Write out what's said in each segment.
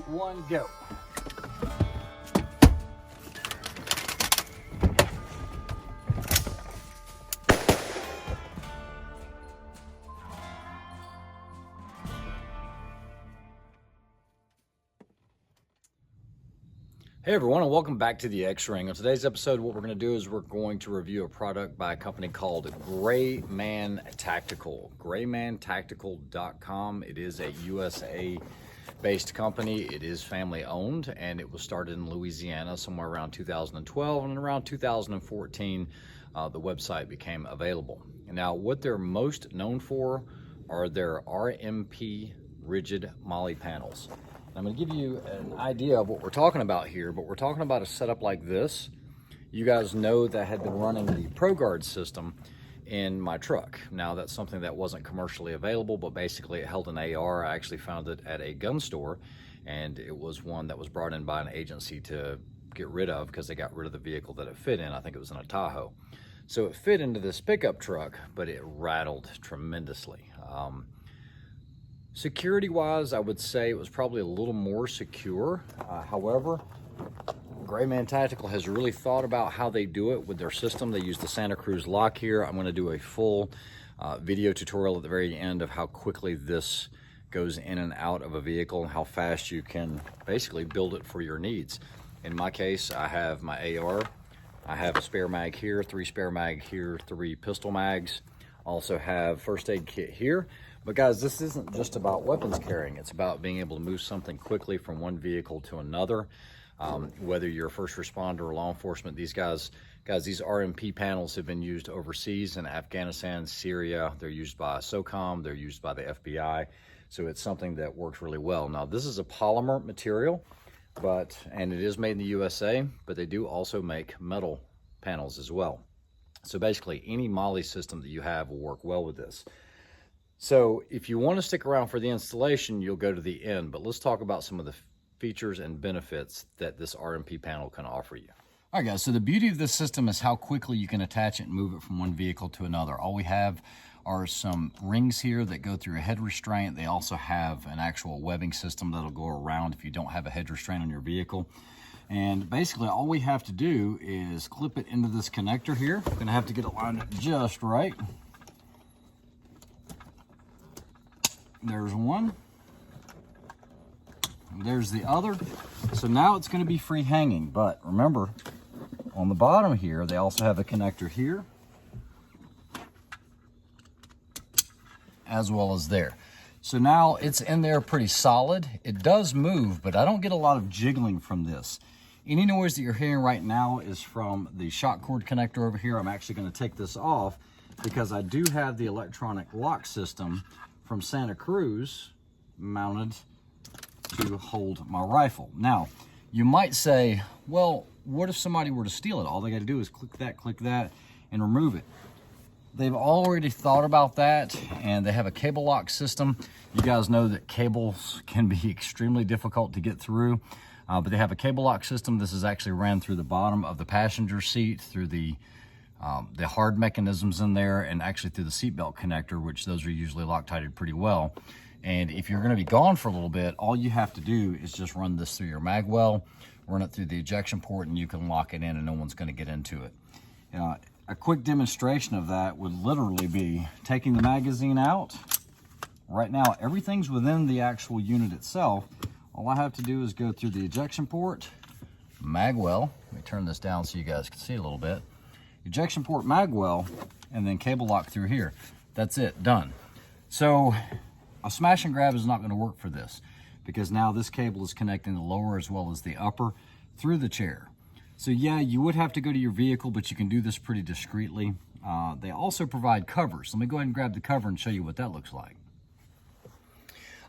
1, go. Hey everyone, and welcome back to the X-Ring. On today's episode, what we're going to do is we're going to review a product by a company called Greymantactical. Greymantactical.com. It is a USA-based company. It is family-owned, and it was started in Louisiana somewhere around 2012, and around 2014, the website became available. Now, what they're most known for are their RMP rigid Mille panels. I'm going to give you an idea of what we're talking about here, but we're talking about a setup like this. You guys know that I had been running the ProGuard system in my truck. Now, that's something that wasn't commercially available, but basically it held an AR. I actually found it at a gun store, and it was one that was brought in by an agency to get rid of because they got rid of the vehicle that it fit in. I think it was in a Tahoe. So it fit into this pickup truck, but it rattled tremendously. Security-wise, I would say it was probably a little more secure. However, Greymantactical has really thought about how they do it with their system. They use the Santa Cruz lock here. I'm going to do a full video tutorial at the very end of how quickly this goes in and out of a vehicle and how fast you can basically build it for your needs. In my case, I have my AR. I have a spare mag here, 3 spare mag here, 3 pistol mags. Also have first aid kit here. But guys, this isn't just about weapons carrying. It's about being able to move something quickly from one vehicle to another. Whether you're a first responder or law enforcement, these guys, these RMP panels have been used overseas in Afghanistan, Syria. They're used by SOCOM. They're used by the FBI. So it's something that works really well. Now, this is a polymer material, and it is made in the USA, but they do also make metal panels as well. So basically, any Mille system that you have will work well with this. So if you want to stick around for the installation, you'll go to the end, but let's talk about some of the features and benefits that this RMP panel can offer you. All right, guys, so the beauty of this system is how quickly you can attach it and move it from one vehicle to another. All we have are some rings here that go through a head restraint. They also have an actual webbing system that'll go around if you don't have a head restraint on your vehicle. And basically all we have to do is clip it into this connector here. I'm gonna have to get it lined up just right. There's one, there's the other. So now it's going to be free hanging, but remember on the bottom here, they also have a connector here as well as there. So now it's in there pretty solid. It does move, but I don't get a lot of jiggling from this. Any noise that you're hearing right now is from the shock cord connector over here. I'm actually going to take this off because I do have the electronic lock system from Santa Cruz mounted to hold my rifle. Now, you might say, well, what if somebody were to steal it? All they got to do is click that, and remove it. They've already thought about that, and they have a cable lock system. You guys know that cables can be extremely difficult to get through, but they have a cable lock system. This is actually ran through the bottom of the passenger seat, through the hard mechanisms in there, and actually through the seatbelt connector, which those are usually Loctited pretty well. And if you're going to be gone for a little bit, all you have to do is just run this through your mag well, run it through the ejection port, and you can lock it in and no one's going to get into it. A quick demonstration of that would literally be taking the magazine out. Right now, everything's within the actual unit itself. All I have to do is go through the ejection port, mag well. Let me turn this down so you guys can see a little bit. Ejection port, mag well, and then cable lock through here. That's it, done. So a smash and grab is not going to work for this because now this cable is connecting the lower as well as the upper through the chair. So yeah, you would have to go to your vehicle, but you can do this pretty discreetly. They also provide covers. Let me go ahead and grab the cover and show you what that looks like.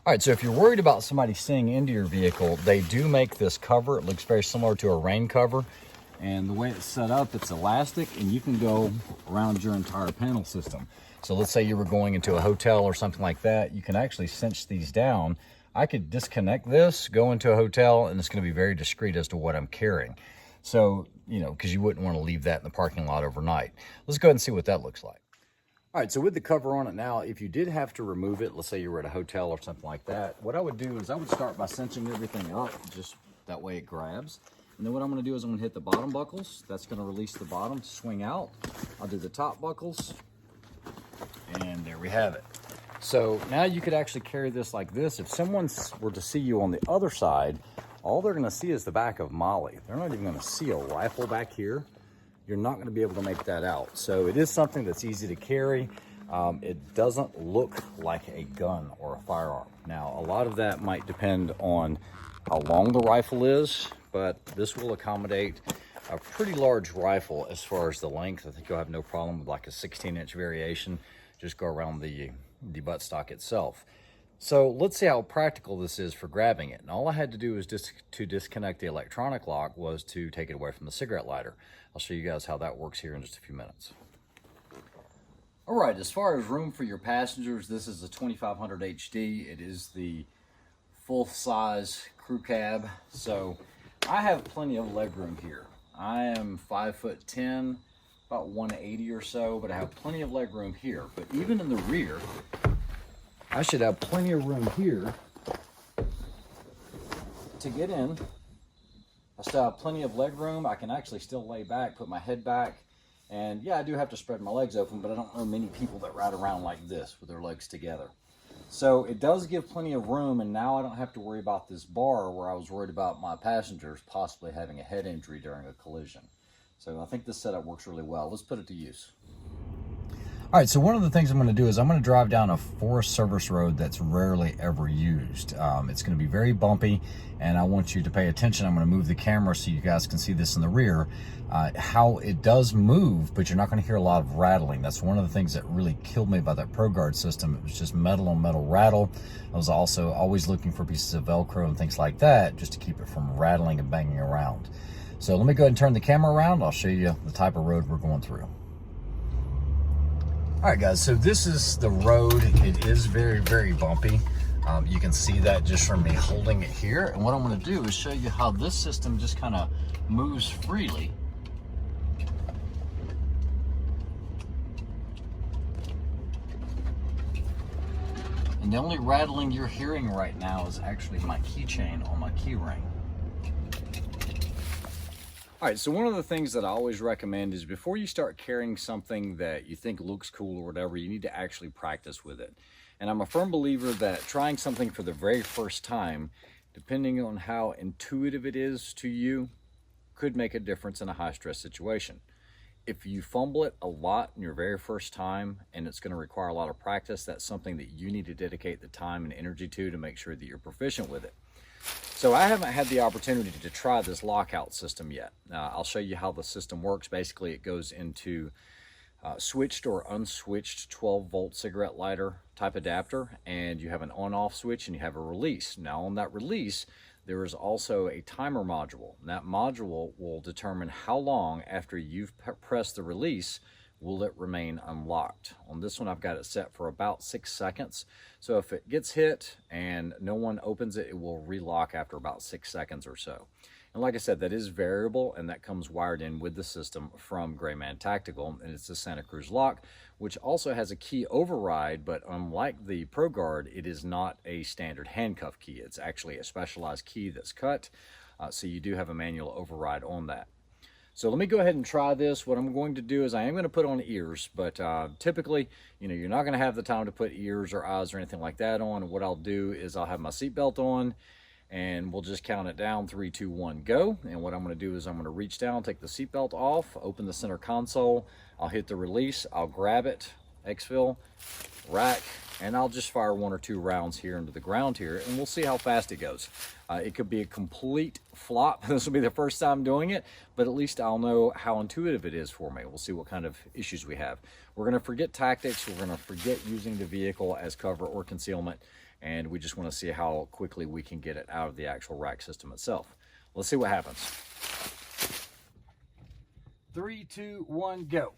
All right, so if you're worried about somebody seeing into your vehicle, they do make this cover. It looks very similar to a rain cover. And the way it's set up, it's elastic, and you can go around your entire panel system. So let's say you were going into a hotel or something like that, you can actually cinch these down. I could disconnect this, go into a hotel, and it's going to be very discreet as to what I'm carrying. So, you know, because you wouldn't want to leave that in the parking lot overnight. Let's go ahead and see what that looks like. All right, so with the cover on it now, if you did have to remove it, let's say you were at a hotel or something like that, what I would do is I would start by cinching everything up, just that way it grabs. And then what I'm gonna do is I'm gonna hit the bottom buckles. That's gonna release the bottom to swing out. I'll do the top buckles, and there we have it. So now you could actually carry this like this. If someone were to see you on the other side, all they're gonna see is the back of Molly. They're not even gonna see a rifle back here. You're not going to be able to make that out. So it is something that's easy to carry. It doesn't look like a gun or a firearm. Now, a lot of that might depend on how long the rifle is, but this will accommodate a pretty large rifle as far as the length. I think you'll have no problem with like a 16-inch variation. Just go around the buttstock itself. So let's see how practical this is for grabbing it. And all I had to do was just to disconnect the electronic lock was to take it away from the cigarette lighter. I'll show you guys how that works here in just a few minutes. All right, as far as room for your passengers, this is a 2500 HD. It is the full-size crew cab. So I have plenty of leg room here. I am 5'10", about 180 or so, but I have plenty of leg room here. But even in the rear, I should have plenty of room here to get in. I still have plenty of leg room. I can actually still lay back, put my head back. And yeah, I do have to spread my legs open, but I don't know many people that ride around like this with their legs together. So it does give plenty of room, and now I don't have to worry about this bar where I was worried about my passengers possibly having a head injury during a collision. So I think this setup works really well. Let's put it to use. All right, so one of the things I'm going to do is I'm going to drive down a Forest Service road that's rarely ever used. It's going to be very bumpy, and I want you to pay attention. I'm going to move the camera so you guys can see this in the rear, how it does move, but you're not going to hear a lot of rattling. That's one of the things that really killed me about that ProGuard system. It was just metal on metal rattle. I was also always looking for pieces of Velcro and things like that just to keep it from rattling and banging around. So let me go ahead and turn the camera around. I'll show you the type of road we're going through. All right, guys, so this is the road. It is very, very bumpy. You can see that just from me holding it here. And what I'm going to do is show you how this system just kind of moves freely. And the only rattling you're hearing right now is actually my keychain on my key ring. All right, so one of the things that I always recommend is before you start carrying something that you think looks cool or whatever, you need to actually practice with it. And I'm a firm believer that trying something for the very first time, depending on how intuitive it is to you, could make a difference in a high-stress situation. If you fumble it a lot in your very first time and it's going to require a lot of practice, that's something that you need to dedicate the time and energy to make sure that you're proficient with it. So I haven't had the opportunity to try this lockout system yet. I'll show you how the system works. Basically, it goes into switched or unswitched 12-volt cigarette lighter type adapter, and you have an on-off switch and you have a release. Now on that release, there is also a timer module. And that module will determine how long after you've pressed the release will it remain unlocked. On this one, I've got it set for about 6 seconds. So if it gets hit and no one opens it, it will relock after about 6 seconds or so. And like I said, that is variable, and that comes wired in with the system from Greymantactical, and it's the Santa Cruz lock, which also has a key override, but unlike the ProGuard, it is not a standard handcuff key. It's actually a specialized key that's cut, so you do have a manual override on that. So let me go ahead and try this. What I'm going to do is I am going to put on ears, but typically, you're not going to have the time to put ears or eyes or anything like that on. What I'll do is I'll have my seatbelt on, and we'll just count it down, 3, 2, 1, go. And what I'm going to do is I'm going to reach down, take the seatbelt off, open the center console. I'll hit the release. I'll grab it, exfil, rack, and I'll just fire 1 or 2 rounds here into the ground here, and we'll see how fast it goes. It could be a complete flop. This will be the first time doing it, but at least I'll know how intuitive it is for me. We'll see what kind of issues we have. We're going to forget tactics. We're going to forget using the vehicle as cover or concealment, and we just want to see how quickly we can get it out of the actual rack system itself. Let's see what happens. 3, 2, 1, go.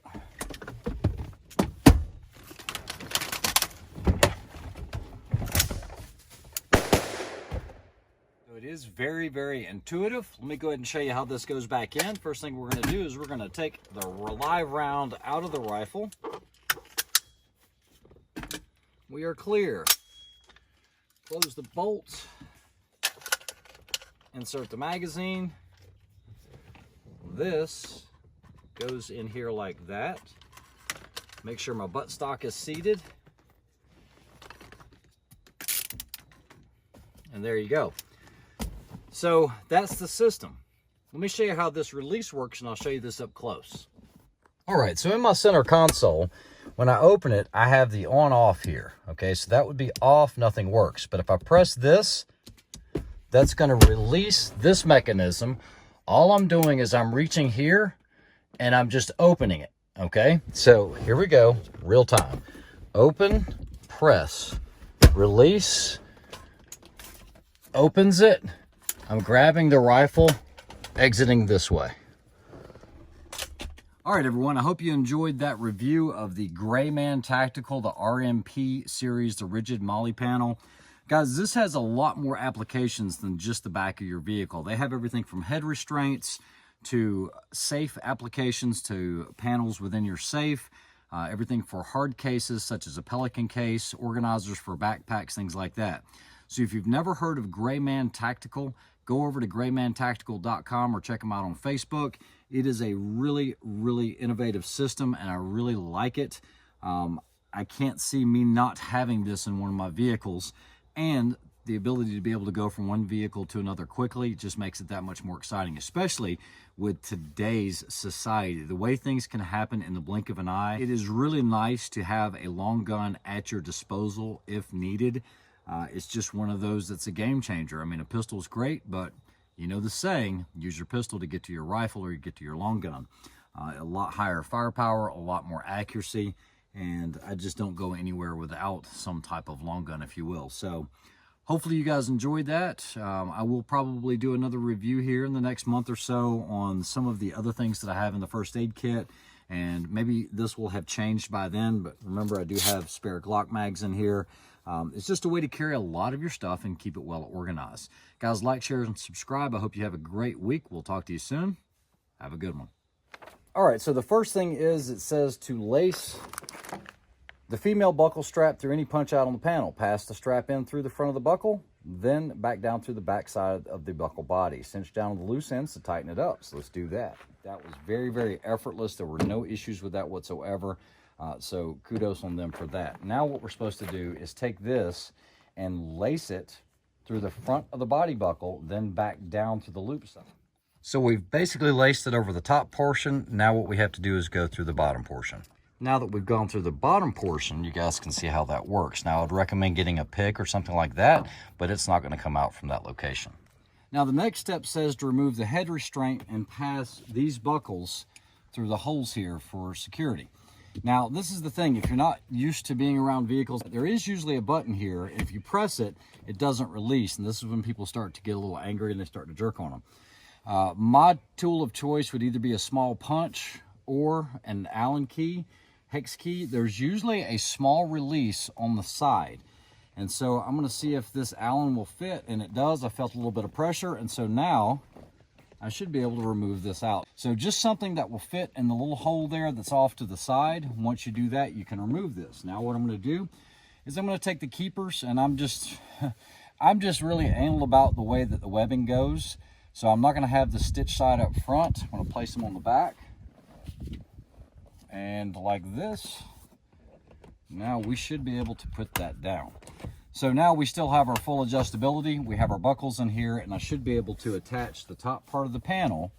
It is very, very intuitive. Let me go ahead and show you how this goes back in. First thing we're going to do is we're going to take the live round out of the rifle. We are clear. Close the bolts. Insert the magazine. This goes in here like that. Make sure my buttstock is seated. And there you go. So that's the system. Let me show you how this release works, and I'll show you this up close. All right, so in my center console, when I open it, I have the on-off here. Okay, so that would be off, nothing works. But if I press this, that's going to release this mechanism. All I'm doing is I'm reaching here, and I'm just opening it. Okay, so here we go, real time. Open, press, release, opens it. I'm grabbing the rifle, exiting this way. All right, everyone, I hope you enjoyed that review of the Greymantactical, the RMP series, the rigid Mille Panel. Guys, this has a lot more applications than just the back of your vehicle. They have everything from head restraints to safe applications to panels within your safe, everything for hard cases such as a Pelican case, organizers for backpacks, things like that. So if you've never heard of Greymantactical, go over to Greymantactical.com or check them out on Facebook. It is a really, really innovative system, and I really like it. I can't see me not having this in one of my vehicles, and the ability to be able to go from one vehicle to another quickly just makes it that much more exciting, especially with today's society. The way things can happen in the blink of an eye, it is really nice to have a long gun at your disposal if needed. It's just one of those that's a game changer. I mean, a pistol is great, but you know the saying, use your pistol to get to your rifle or you get to your long gun. A lot higher firepower, a lot more accuracy, and I just don't go anywhere without some type of long gun, if you will. So hopefully you guys enjoyed that. I will probably do another review here in the next month or so on some of the other things that I have in the first aid kit, and maybe this will have changed by then, but remember I do have spare Glock mags in here. It's just a way to carry a lot of your stuff and keep it well organized. Guys, like, share, and subscribe. I hope you have a great week. We'll talk to you soon. Have a good one. All right, so the first thing is it says to lace the female buckle strap through any punch out on the panel. Pass the strap in through the front of the buckle, then back down through the back side of the buckle body. Cinch down the loose ends to tighten it up. So let's do that. That was very, very effortless. There were no issues with that whatsoever. So kudos on them for that. Now what we're supposed to do is take this and lace it through the front of the body buckle, then back down to the loop side. So we've basically laced it over the top portion. Now what we have to do is go through the bottom portion. Now that we've gone through the bottom portion, you guys can see how that works. Now I'd recommend getting a pick or something like that, but it's not going to come out from that location. Now the next step says to remove the head restraint and pass these buckles through the holes here for security. Now, this is the thing, if you're not used to being around vehicles, there is usually a button here. If you press it, it doesn't release, and this is when people start to get a little angry and they start to jerk on them. My tool of choice would either be a small punch or an Allen key, hex key. There's usually a small release on the side, and so I'm going to see if this Allen will fit, and it does. I felt a little bit of pressure, and so now I should be able to remove this out. So just something that will fit in the little hole there that's off to the side. Once you do that, you can remove this. Now what I'm going to do is I'm going to take the keepers, and I'm just really anal about the way that the webbing goes. So I'm not going to have the stitch side up front. I'm going to place them on the back. And like this. Now we should be able to put that down. So now we still have our full adjustability. We have our buckles in here, and I should be able to attach the top part of the panel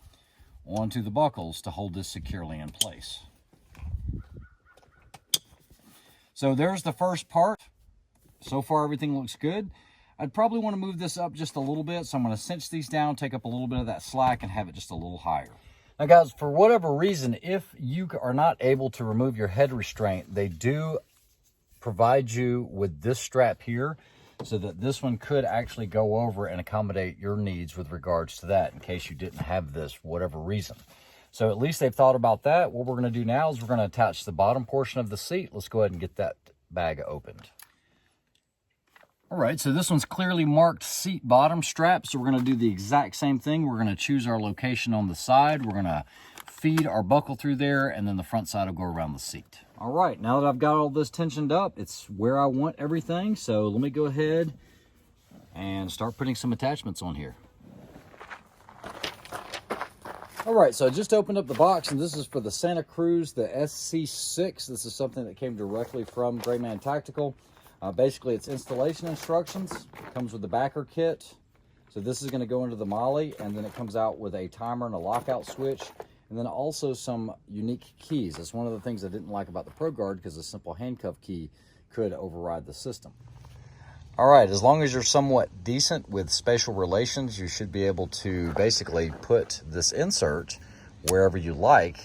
onto the buckles to hold this securely in place. So there's the first part. So far everything looks good. I'd probably want to move this up just a little bit, so I'm going to cinch these down, take up a little bit of that slack, and have it just a little higher. Now guys, for whatever reason, if you are not able to remove your head restraint, they do provide you with this strap here, so that this one could actually go over and accommodate your needs with regards to that, in case you didn't have this for whatever reason. So at least they've thought about that. What we're going to do now is we're going to attach the bottom portion of the seat. Let's go ahead and get that bag opened. All right, so this one's clearly marked seat bottom strap, so we're going to do the exact same thing. We're going to choose our location on the side. We're going to feed our buckle through there, and then the front side will go around the seat. All right, now that I've got all this tensioned up, it's where I want everything. So let me go ahead and start putting some attachments on here. All right, so I just opened up the box, and this is for the Santa Cruz, the SC6. This is something that came directly from Greymantactical. Basically, it's installation instructions. It comes with the backer kit. So this is going to go into the Mille, and then it comes out with a timer and a lockout switch, and then also some unique keys. That's one of the things I didn't like about the Pro Guard, because a simple handcuff key could override the system. All right, as long as you're somewhat decent with spatial relations, you should be able to basically put this insert wherever you like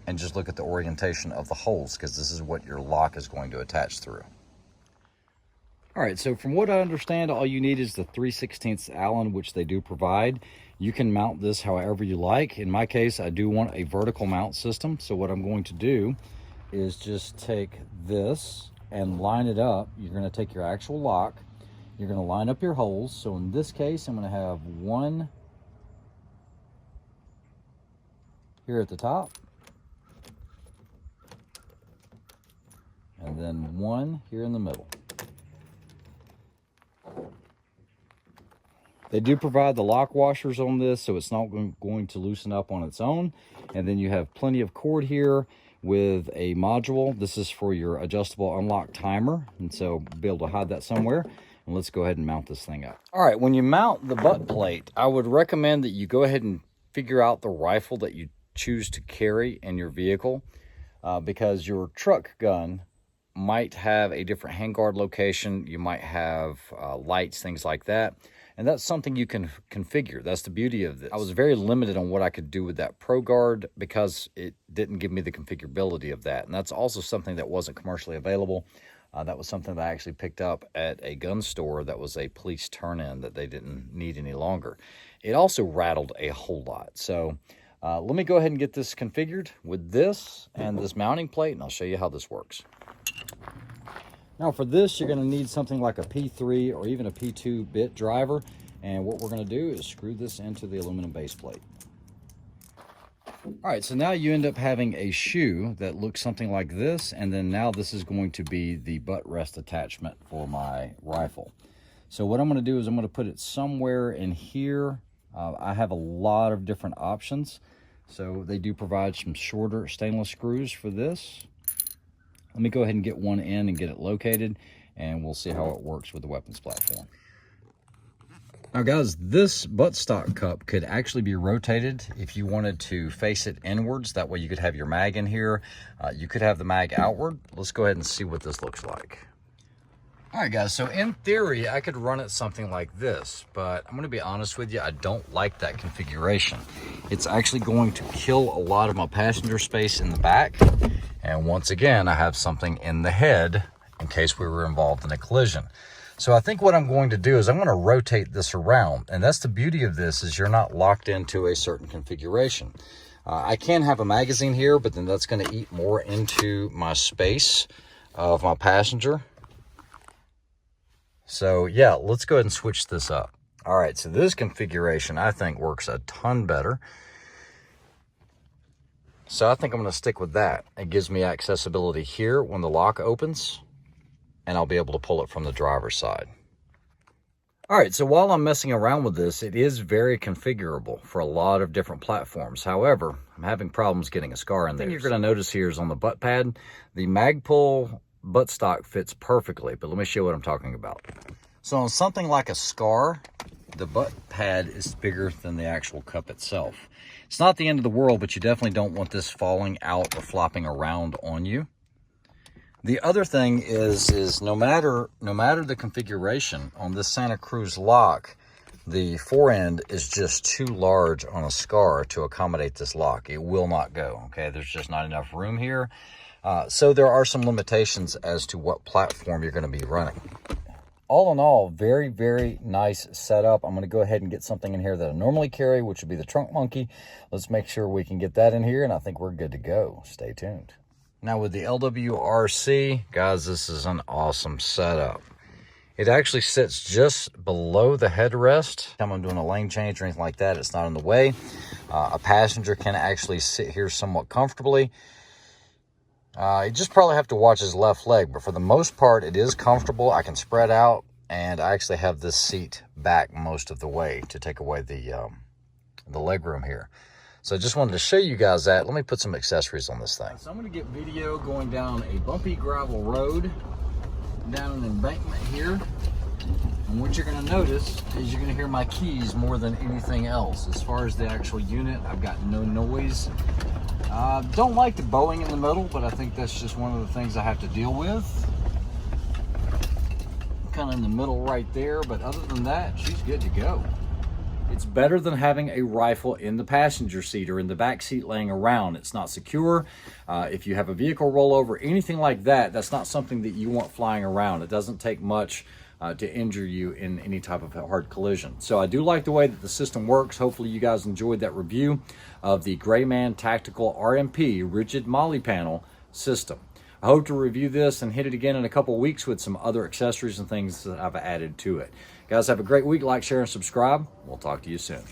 and just look at the orientation of the holes, because this is what your lock is going to attach through. All right, so from what I understand, all you need is the 3/16 Allen, which they do provide. You can mount this however you like. In my case, I do want a vertical mount system. So what I'm going to do is just take this and line it up. You're going to take your actual lock. You're going to line up your holes. So in this case, I'm going to have one here at the top, and then one here in the middle. They do provide the lock washers on this, so it's not going to loosen up on its own. And then you have plenty of cord here with a module. This is for your adjustable unlock timer, and so be able to hide that somewhere. And let's go ahead and mount this thing up. All right, when you mount the butt plate, I would recommend that you go ahead and figure out the rifle that you choose to carry in your vehicle, because your truck gun might have a different handguard location. You might have lights, things like that. And that's something you can configure. That's the beauty of this. I was very limited on what I could do with that Pro Guard because it didn't give me the configurability of that. And that's also something that wasn't commercially available. That was something that I actually picked up at a gun store that was a police turn-in that they didn't need any longer. It also rattled a whole lot. So let me go ahead and get this configured with this and this mounting plate, and I'll show you how this works. Now for this, you're going to need something like a P3 or even a P2 bit driver. And what we're going to do is screw this into the aluminum base plate. All right, so now you end up having a shoe that looks something like this. And then now this is going to be the butt rest attachment for my rifle. So what I'm going to do is I'm going to put it somewhere in here. I have a lot of different options. So they do provide some shorter stainless screws for this. Let me go ahead and get one in and get it located, and we'll see how it works with the weapons platform. Now guys, this buttstock cup could actually be rotated if you wanted to face it inwards. That way you could have your mag in here. You could have the mag outward. Let's go ahead and see what this looks like. All right guys, so in theory, I could run it something like this, but I'm gonna be honest with you, I don't like that configuration. It's actually going to kill a lot of my passenger space in the back. And once again, I have something in the head in case we were involved in a collision. So I think what I'm going to do is I'm going to rotate this around. And that's the beauty of this, is you're not locked into a certain configuration. I can have a magazine here, but then that's going to eat more into my space of my passenger. So yeah, let's go ahead and switch this up. All right, so this configuration I think works a ton better. So I think I'm going to stick with that. It gives me accessibility here when the lock opens, and I'll be able to pull it from the driver's side. All right, so while I'm messing around with this, it is very configurable for a lot of different platforms. However, I'm having problems getting a scar in there. The thing you're going to notice here is on the butt pad, the Magpul buttstock fits perfectly, but let me show you what I'm talking about. So on something like a scar, the butt pad is bigger than the actual cup itself. It's not the end of the world, but you definitely don't want this falling out or flopping around on you. The other thing is no matter the configuration on this Santa Cruz lock, the forend is just too large on a scar to accommodate this lock. It will not go, okay? There's just not enough room here. So there are some limitations as to what platform you're going to be running. All in all, very, very nice setup. I'm going to go ahead and get something in here that I normally carry, which would be the trunk monkey. Let's make sure we can get that in here, and I think we're good to go. Stay tuned. Now with the LWRC, guys, this is an awesome setup. It actually sits just below the headrest. I'm doing a lane change or anything like that, it's not in the way. A passenger can actually sit here somewhat comfortably. You just probably have to watch his left leg, but for the most part, it is comfortable. I can spread out, and I actually have this seat back most of the way to take away the leg room here. So I just wanted to show you guys that. Let me put some accessories on this thing. So I'm going to get video going down a bumpy gravel road, down an embankment here. And what you're going to notice is you're going to hear my keys more than anything else. As far as the actual unit, I've got no noise. Don't like the bowing in the middle, but I think that's just one of the things I have to deal with. Kind of in the middle right there, but other than that, she's good to go. It's better than having a rifle in the passenger seat or in the back seat laying around. It's not secure. If you have a vehicle rollover, anything like that, that's not something that you want flying around. It doesn't take much to injure you in any type of hard collision. So I do like the way that the system works. Hopefully you guys enjoyed that review of the Greymantactical RMP rigid Mille Panel system. I hope to review this and hit it again in a couple weeks with some other accessories and things that I've added to it. Guys, have a great week. Like, share, and subscribe. We'll talk to you soon.